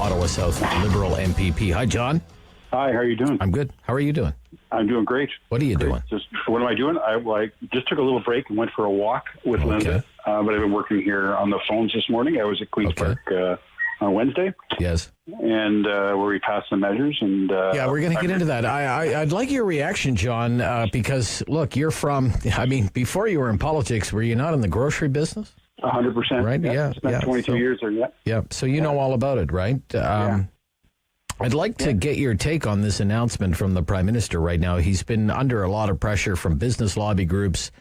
Ottawa South Liberal MPP. Hi, John. Hi, how are you doing? I'm good. How are you doing? I'm doing great. What are you doing? What am I doing? I just took a little break and went for a walk with Linda. But I've been working here on the phones this morning. I was at Queen's Park on Wednesday. Yes. And where we passed some measures. And yeah, we're going to get into that. I'd like your reaction, John, because, look, you're from, before you were in politics, were you not in the grocery business? 100%. Right? Yeah. Spent 22 years there, yeah. Yeah, so you know all about it, right? I'd like to get your take on this announcement from the Prime Minister right now. He's been under a lot of pressure from business lobby groups.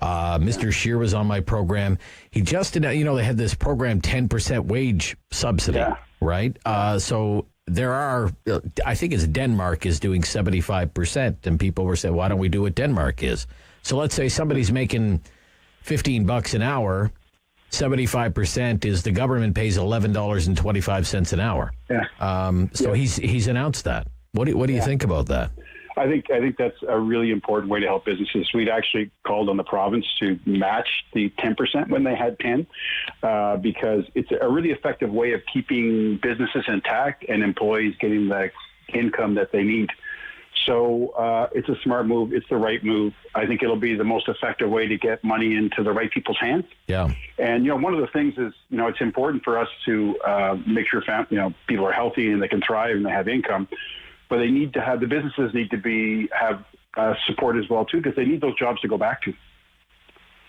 Mr. Scheer was on my program. He just, they had this program 10% wage subsidy, right? So there are, I think it's Denmark is doing 75%, and people were saying, why don't we do what Denmark is? So let's say somebody's making $15 an hour. 75% is the government pays $11.25 an hour. Yeah. So he's announced that. What do you think about that? I think that's a really important way to help businesses. We'd actually called on the province to match the 10% when they had 10, because it's a really effective way of keeping businesses intact and employees getting the income that they need. So it's a smart move. It's the right move. I think it'll be the most effective way to get money into the right people's hands. Yeah. And, one of the things is, it's important for us to make sure people are healthy and they can thrive and they have income. But they need to have, the businesses need to have support as well, too, because they need those jobs to go back to.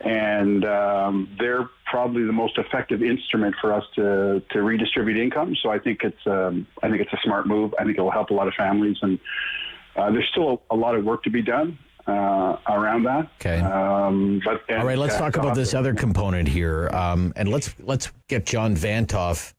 And they're probably the most effective instrument for us to redistribute income. So I think it's a smart move. I think it will help a lot of families. And there's still a lot of work to be done around that. Okay. All right, let's talk about this other component here. And let's get John Vanthof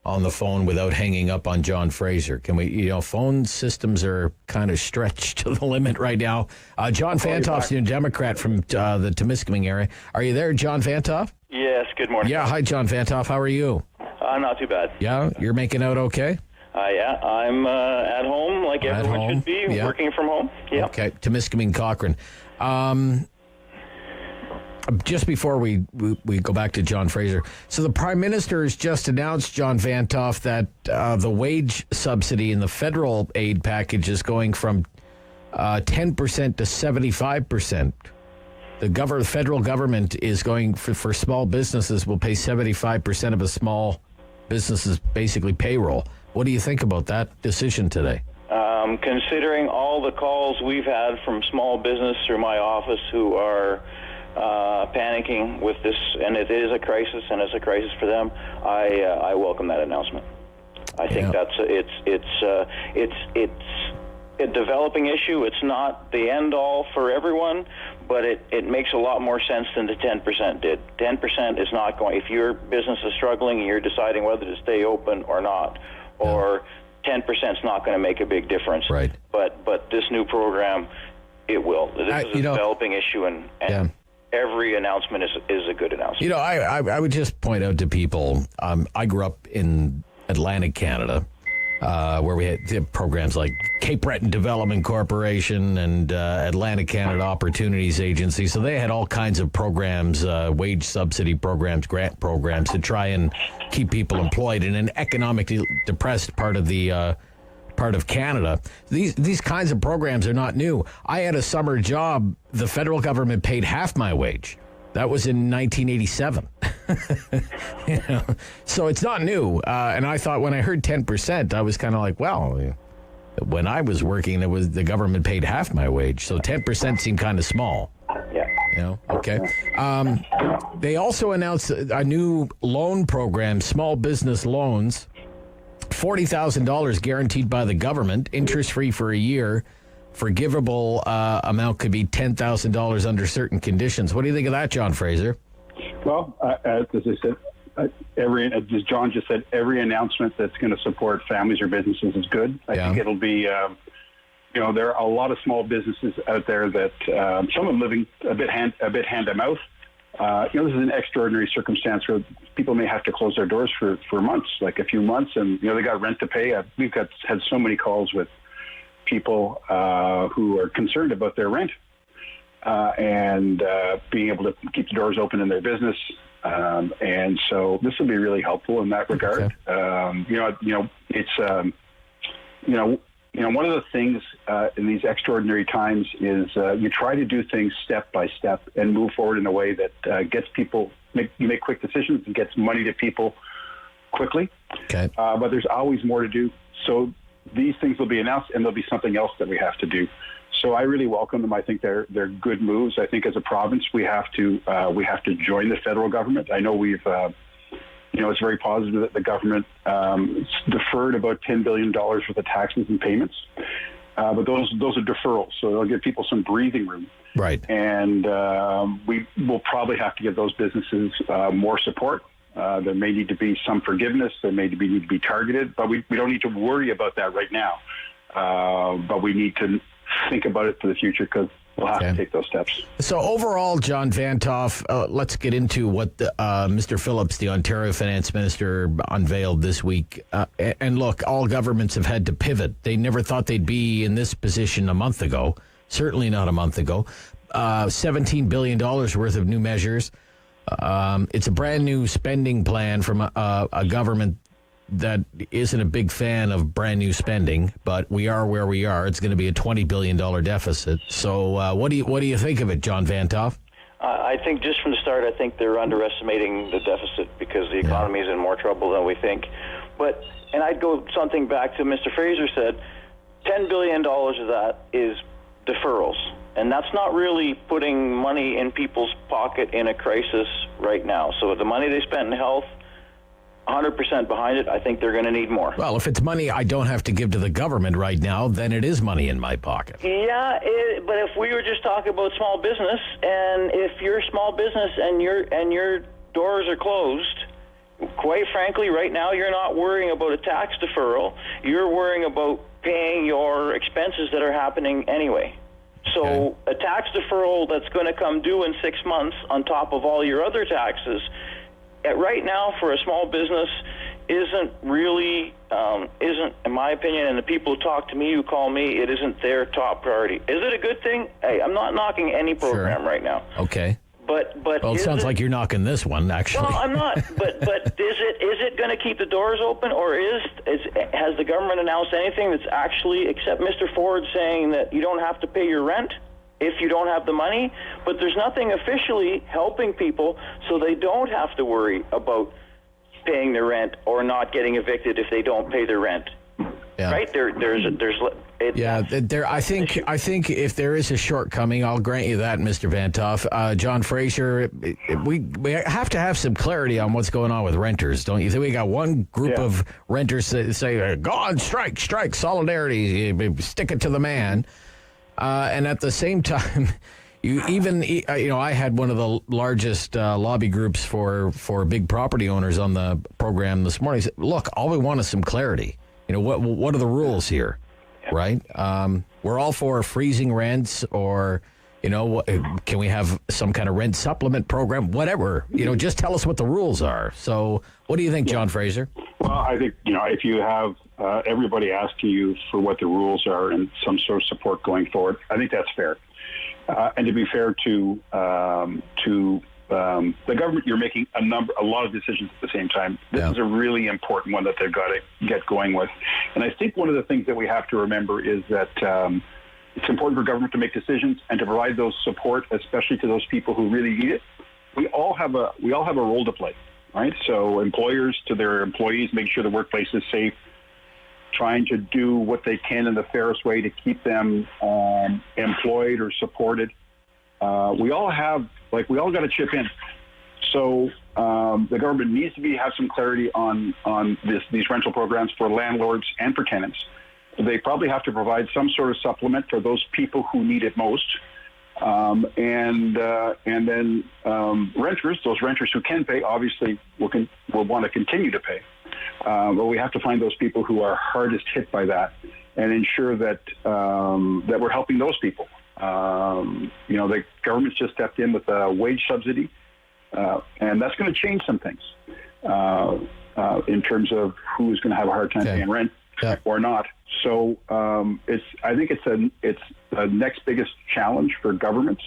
on the phone without hanging up on John Fraser. Can we, phone systems are kind of stretched to the limit right now. John Vanthof's a Democrat from the Temiskaming area. Are you there, John Vanthof? Yes, good morning. Yeah, hi, John Vanthof. How are you? Not too bad. Yeah, you're making out okay? Yeah, I'm at home like everyone should be, working from home. Yeah. Okay, Temiskaming Cochrane. Just before we go back to John Fraser, so the Prime Minister has just announced, John Vanthof, that the wage subsidy in the federal aid package is going from 10% to 75%. The federal government is going for small businesses will pay 75% of a small business's basically payroll. What do you think about that decision today? Considering all the calls we've had from small business through my office who are panicking with this, and it is a crisis, and it's a crisis for them, I welcome that announcement. I think it's a developing issue. It's not the end all for everyone, but it makes a lot more sense than the 10% did. 10% is not going, if your business is struggling and you're deciding whether to stay open or not, or 10% is not going to make a big difference. Right. But this new program, it will. This is a developing issue, and every announcement is a good announcement. I would just point out to people, I grew up in Atlantic Canada, where we had programs like Cape Breton Development Corporation and Atlantic Canada Opportunities Agency. So they had all kinds of programs, wage subsidy programs, grant programs to try and keep people employed in an economically depressed part of Canada. These kinds of programs are not new. I had a summer job. The federal government paid half my wage. That was in 1987. So it's not new. And I thought when I heard 10%, I was kind of like, well, when I was working, the government paid half my wage. So 10% seemed kind of small. Yeah. Okay. They also announced a new loan program, small business loans, $40,000 guaranteed by the government, interest-free for a year. Forgivable amount could be $10,000 under certain conditions. What do you think of that, John Fraser? Well, as I said, as John just said, every announcement that's going to support families or businesses is good. I think it'll be, there are a lot of small businesses out there that some of them living a bit hand to mouth. This is an extraordinary circumstance where people may have to close their doors for months, like a few months, and they got rent to pay. We've had so many calls with people who are concerned about their rent. and being able to keep the doors open in their business. And so this will be really helpful in that regard. Okay. It's one of the things in these extraordinary times is you try to do things step by step and move forward in a way that gets people, you make quick decisions and gets money to people quickly. Okay. But there's always more to do. So these things will be announced, and there'll be something else that we have to do. So I really welcome them. I think they're good moves. I think as a province, we have to join the federal government. I know we've it's very positive that the government deferred about $10 billion worth of taxes and payments, but those are deferrals, so they'll give people some breathing room. Right. And we will probably have to give those businesses more support. There may need to be some forgiveness. There may need to be targeted, but we don't need to worry about that right now. But we need to think about it for the future because we'll have to take those steps. So overall, John Vanthof, let's get into what Mr. Phillips, the Ontario Finance Minister, unveiled this week. And look, all governments have had to pivot. They never thought they'd be in this position a month ago, certainly not a month ago. $17 billion worth of new measures. It's a brand new spending plan from a government that isn't a big fan of brand new spending, but we are where we are. It's going to be a $20 billion deficit. So what do you think of it, John Vanthof? I think just from the start, I think they're underestimating the deficit because the economy is in more trouble than we think. And I'd go something back to Mr. Fraser said, $10 billion of that is deferrals. And that's not really putting money in people's pocket in a crisis right now. So the money they spent in health, 100% behind it. I think they're going to need more. Well, if it's money I don't have to give to the government right now, then it is money in my pocket. Yeah, but if we were just talking about small business, and if you're a small business and your doors are closed, quite frankly, right now you're not worrying about a tax deferral. You're worrying about paying your expenses that are happening anyway. So a tax deferral that's going to come due in 6 months on top of all your other taxes, right now for a small business isn't, in my opinion, and the people who talk to me, who call me, it isn't their top priority. Is it a good thing? Hey, I'm not knocking any program right now. Okay. But well, it sounds like you're knocking this one, actually. Well, I'm not. But is it going to keep the doors open, or has the government announced anything that's actually, except Mr. Ford saying that you don't have to pay your rent if you don't have the money, but there's nothing officially helping people so they don't have to worry about paying their rent or not getting evicted if they don't pay their rent. Yeah. Right? I think if there is a shortcoming, I'll grant you that, Mr. Vanthof. John Fraser, we have to have some clarity on what's going on with renters, don't you think? We got one group of renters that say, go on, strike, solidarity, stick it to the man. And at the same time, I had one of the largest lobby groups for big property owners on the program this morning. He said, look, all we want is some clarity. What are the rules here, right? We're all for freezing rents or, can we have some kind of rent supplement program, whatever. Just tell us what the rules are. So what do you think, John Fraser? Well, I think, if you have everybody asking you for what the rules are and some sort of support going forward, I think that's fair. And to be fair to the government, you're making a lot of decisions at the same time. This is a really important one that they've got to get going with. And I think one of the things that we have to remember is that it's important for government to make decisions and to provide those support, especially to those people who really need it. We all have a role to play, right? So employers to their employees, make sure the workplace is safe, trying to do what they can in the fairest way to keep them employed or supported. We all got to chip in. So the government needs to have some clarity on these rental programs for landlords and for tenants. They probably have to provide some sort of supplement for those people who need it most. And then renters, those renters who can pay, obviously will want to continue to pay. But we have to find those people who are hardest hit by that and ensure that that we're helping those people. The government's just stepped in with a wage subsidy, and that's going to change some things in terms of who's going to have a hard time paying rent or not. So I think it's the next biggest challenge for governments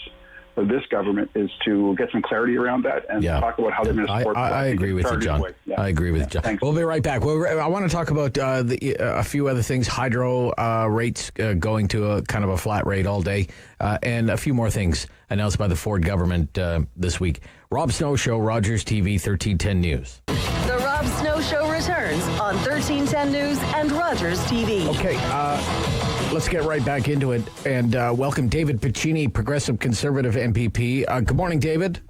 of this government is to get some clarity around that and talk about how they're going to support. I agree with you, John. I agree with John. Thanks. We'll be right back. I want to talk about a few other things. Hydro rates going to a kind of a flat rate all day, and a few more things announced by the Ford government this week. Rob Snow Show, Rogers TV, 1310 News. The Rob Snow Show returns on 1310 News and Rogers TV. Okay, let's get right back into it and welcome David Piccini, Progressive Conservative MPP. Good morning, David.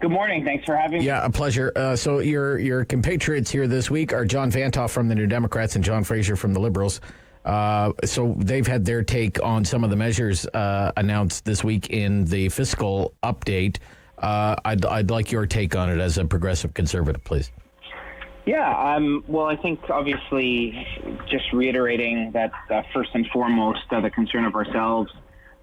Good morning. Thanks for having me. Yeah, a pleasure. So your compatriots here this week are John Vanthof from the New Democrats and John Fraser from the Liberals. So they've had their take on some of the measures announced this week in the fiscal update. I'd like your take on it as a Progressive Conservative, please. Yeah, well, I think obviously just reiterating that first and foremost, the concern of ourselves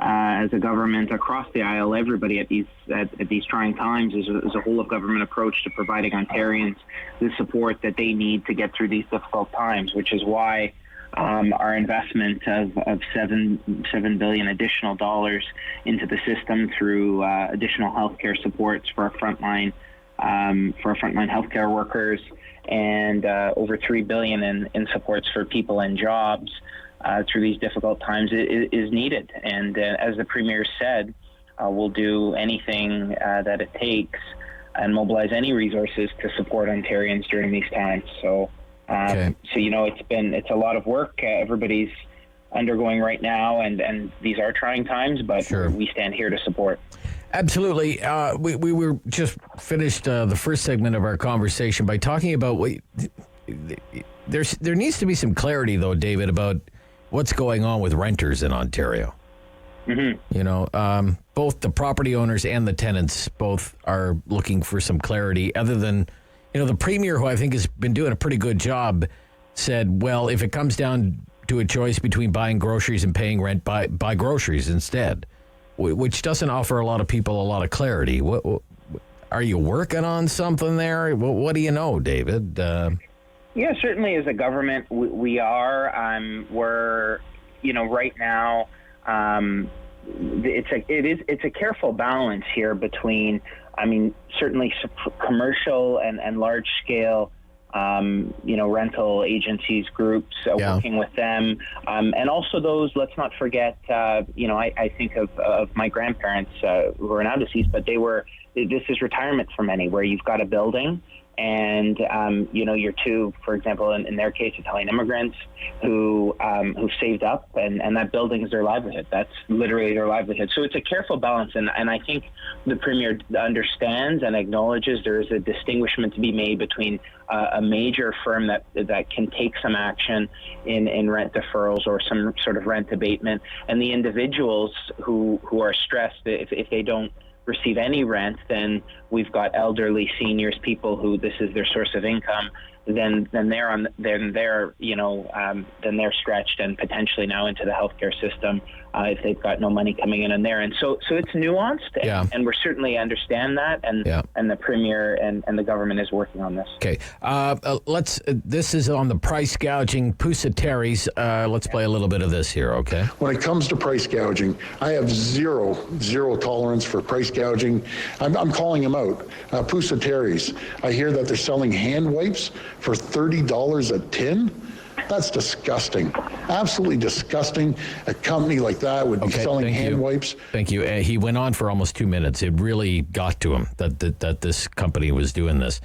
as a government across the aisle, everybody at these trying times is a whole of government approach to providing Ontarians the support that they need to get through these difficult times, which is why our investment of $7 billion additional dollars into the system through additional healthcare supports for our frontline healthcare workers, and over $3 billion in supports for people and jobs through these difficult times is needed. And as the Premier said, we'll do anything that it takes and mobilize any resources to support Ontarians during these times. So it's a lot of work everybody's undergoing right now, and these are trying times, but we stand here to support. Absolutely. We were just finished the first segment of our conversation by talking about there needs to be some clarity, though, David, about what's going on with renters in Ontario. Mm-hmm. You know, both the property owners and the tenants both are looking for some clarity. Other than, the Premier, who I think has been doing a pretty good job, said, well, if it comes down to a choice between buying groceries and paying rent, buy groceries instead, which doesn't offer a lot of people a lot of clarity. What are you working on something there? What do you know, David? Yeah, certainly as a government, we are. We're, right now, it's a careful balance here between, certainly commercial and large scale, rental agencies, groups, working with them. And also those, let's not forget, I think of my grandparents who are now deceased, but this is retirement for many, where you've got a building and, you're two, for example, in their case, Italian immigrants who saved up and that building is their livelihood. That's literally their livelihood. So it's a careful balance. And I think the Premier understands and acknowledges there is a distinguishment to be made between a major firm that can take some action in rent deferrals or some sort of rent abatement, and the individuals who are stressed if they don't receive any rent. Then we've got elderly seniors, people who this is their source of income. Then they're stretched and potentially now into the healthcare system if they've got no money coming in there. And so it's nuanced, and we certainly understand that, and the Premier and the government is working on this. Okay, this is on the price gouging Pusateri. Let's play a little bit of this here, okay? When it comes to price gouging, I have zero tolerance for price gouging. I'm calling them out. Pusateri. I hear that they're selling hand wipes for $30 a tin. That's disgusting. Absolutely disgusting. A company like that would be selling hand wipes. Thank you. He went on for almost 2 minutes. It really got to him that this company was doing this.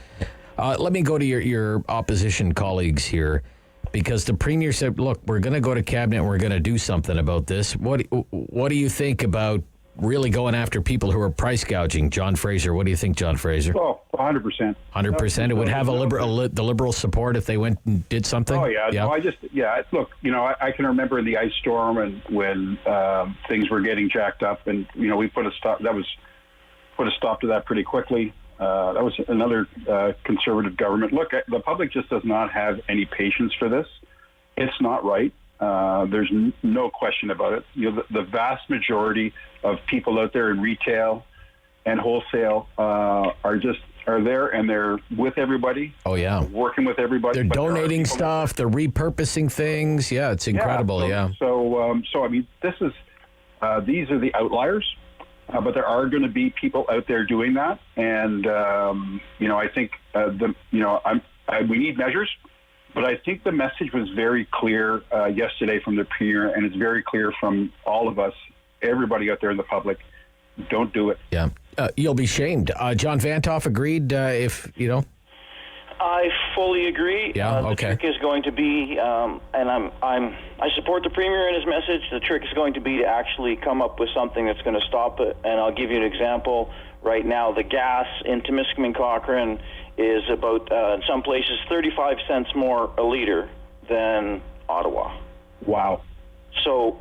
Let me go to your opposition colleagues here, because the Premier said, look, we're going to go to Cabinet and we're going to do something about this. What do you think about really going after people who are price gouging? John Fraser, what do you think, John Fraser? Oh, 100%. 100%? It would have the Liberal support if they went and did something? Oh, yeah. No, look, I can remember the ice storm and when things were getting jacked up, and, we put a stop to that pretty quickly. That was another Conservative government. Look, the public just does not have any patience for this. It's not right. There's no question about it. The vast majority of people out there in retail and wholesale are there, and they're with everybody. Oh, yeah. Working with everybody. They're donating stuff. They're repurposing things. Yeah, it's incredible. So, this is these are the outliers. But there are going to be people out there doing that, and I think we need measures. But I think the message was very clear yesterday from the Premier, and it's very clear from all of us, everybody out there in the public. Don't do it. Yeah, you'll be shamed. John Vanthof agreed. I fully agree. Yeah, the okay. trick is going to be, and I support the Premier and his message. The trick is going to be to actually come up with something that's going to stop it. And I'll give you an example. Right now, the gas in Temiskaming Cochrane is about, in some places, 35 cents more a liter than Ottawa. Wow. So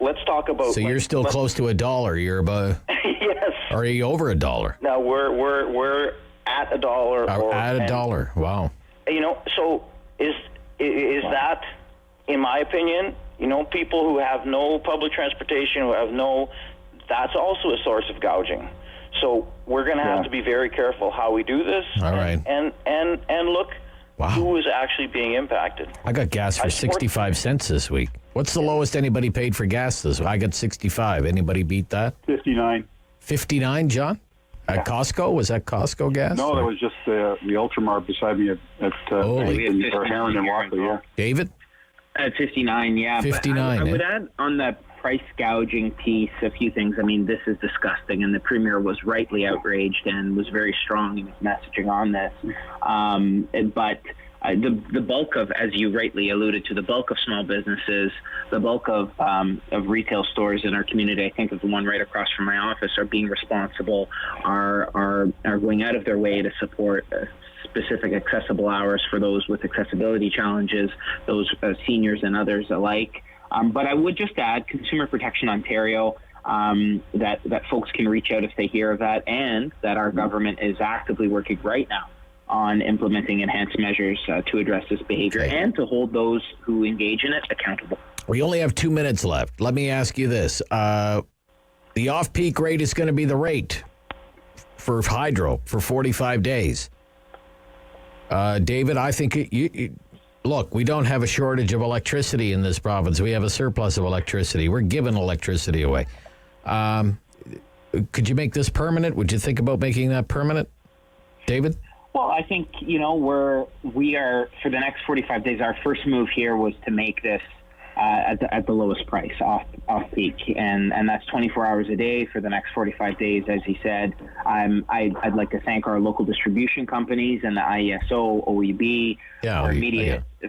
let's talk about. So you're still close to $1. You're about. Yes. Or are you over $1? Now we're at $1 or at $1. Wow. So is that, in my opinion, people who have no public transportation, that's also a source of gouging. So we're going to have to be very careful how we do this. All right. And look who is actually being impacted. I got gas for 65 cents this week. What's the lowest anybody paid for gas this week? I got 65. Anybody beat that? 59. 59, John? At Costco? Was that Costco gas? No, that was just the Ultramar beside me at Heron and Walkley. Yeah. David? At 59, yeah. 59. But I would add on the price gouging piece a few things. I mean, this is disgusting, and the Premier was rightly outraged and was very strong in his messaging on this. But the bulk of, as you rightly alluded to, the bulk of small businesses, the bulk of retail stores in our community, I think of the one right across from my office, are being responsible, are going out of their way to support specific accessible hours for those with accessibility challenges, those seniors and others alike. But I would just add Consumer Protection Ontario, that folks can reach out if they hear of that, and that our government is actively working right now on implementing enhanced measures to address this behavior and to hold those who engage in it accountable. We only have 2 minutes left. Let me ask you this. The off-peak rate is going to be the rate for hydro for 45 days. David, I think look, we don't have a shortage of electricity in this province. We have a surplus of electricity. We're giving electricity away. Could you make this permanent? Would you think about making that permanent, David? Well, I think, we are, for the next 45 days, our first move here was to make this at the lowest price, off peak. And that's 24 hours a day for the next 45 days, as he said. I'd like to thank our local distribution companies and the IESO, OEB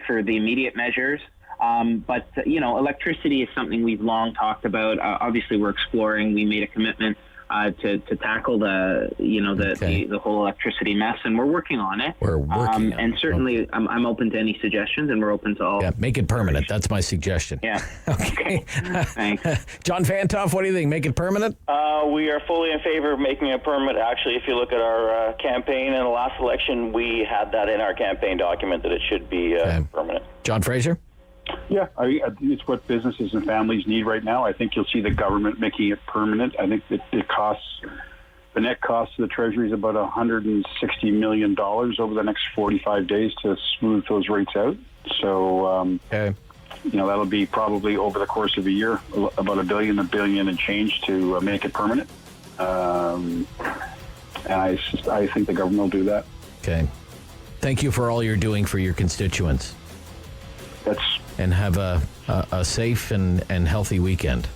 for the immediate measures. But electricity is something we've long talked about. Obviously, we're exploring. We made a commitment to tackle the whole electricity mess, and we're working on it. We're working, and certainly I'm open to any suggestions, and we're open to all. Yeah, make it permanent. That's my suggestion. Yeah. Okay. Thanks, John Vanthof. What do you think? Make it permanent? We are fully in favor of making it permanent. Actually, if you look at our campaign in the last election, we had that in our campaign document that it should be permanent. John Fraser. Yeah, it's what businesses and families need right now. I think you'll see the government making it permanent. I think that the net cost to the Treasury is about $160 million over the next 45 days to smooth those rates out. So, that'll be probably over the course of a year, about $1 billion and change to make it permanent. And I think the government will do that. Okay. Thank you for all you're doing for your constituents. And have a safe and healthy weekend.